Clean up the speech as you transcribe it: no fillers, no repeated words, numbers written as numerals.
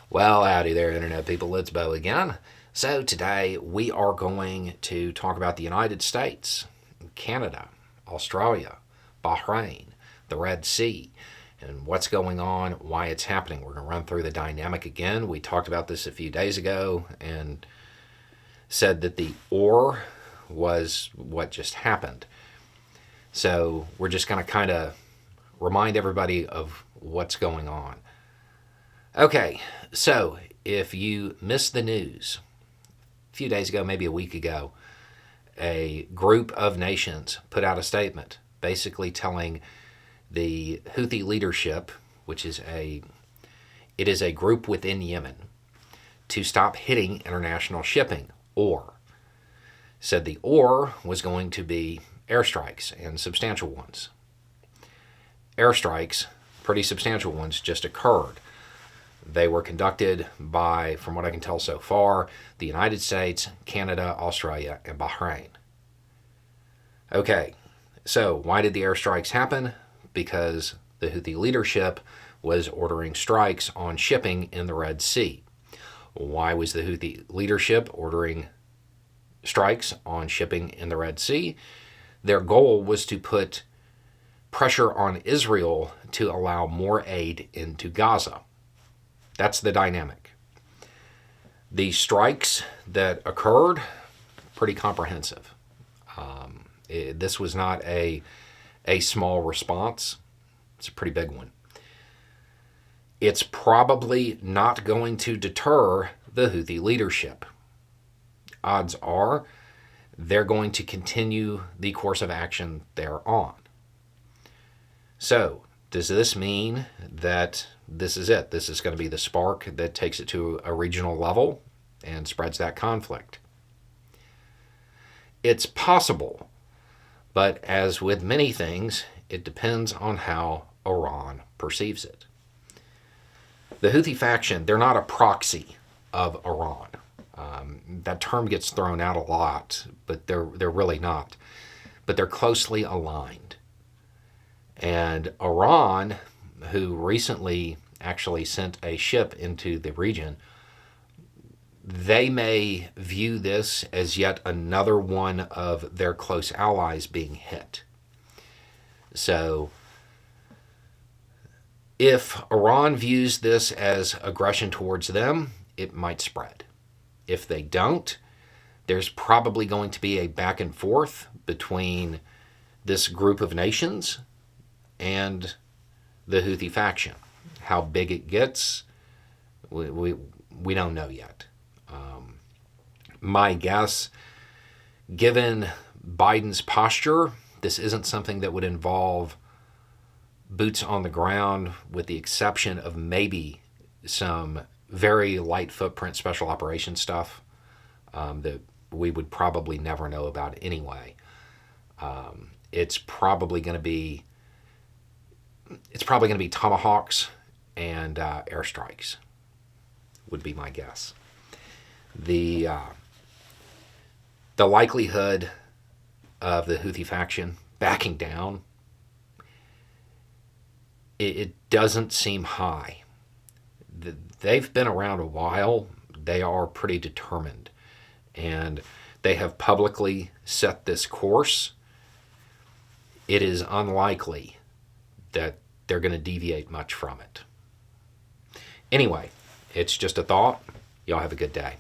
Well, howdy there, Internet people. It's Bo again. So, today we are going to talk about the United States, Canada, Australia, Bahrain, the Red Sea, and what's going on, why it's happening. We're going to run through the dynamic again. We talked about this a few days ago and said that the or was what just happened. So, we're just going to kind of remind everybody of what's going on. Okay, so if you missed the news, a few days ago, maybe a week ago, a group of nations put out a statement basically telling the Houthi leadership, it is a group within Yemen, to stop hitting international shipping, or said the or was going to be airstrikes, and substantial ones. Airstrikes, pretty substantial ones, just occurred. They were conducted by, from what I can tell so far, the United States, Canada, Australia, and Bahrain. Okay, so why did the airstrikes happen? Because the Houthi leadership was ordering strikes on shipping in the Red Sea. Why was the Houthi leadership ordering strikes on shipping in the Red Sea? Their goal was to put pressure on Israel to allow more aid into Gaza. That's the dynamic. The strikes that occurred, pretty comprehensive. This was not a small response. It's a pretty big one. It's probably not going to deter the Houthi leadership. Odds are they're going to continue the course of action they're on. So, does this mean that this is it? This is going to be the spark that takes it to a regional level and spreads that conflict? It's possible, but as with many things, it depends on how Iran perceives it. The Houthi faction, they're not a proxy of Iran. That term gets thrown out a lot, but they're really not. But they're closely aligned. And Iran, who recently actually sent a ship into the region, they may view this as yet another one of their close allies being hit. So, if Iran views this as aggression towards them, it might spread. If they don't, there's probably going to be a back and forth between this group of nations and the Houthi faction. How big it gets, we don't know yet. My guess, given Biden's posture, this isn't something that would involve boots on the ground, with the exception of maybe some very light footprint special operations stuff that we would probably never know about anyway. It's probably going to be tomahawks and airstrikes, would be my guess. The likelihood of the Houthi faction backing down, it doesn't seem high. They've been around a while. They are pretty determined, and they have publicly set this course. It is unlikely that they're going to deviate much from it. Anyway, it's just a thought. Y'all have a good day.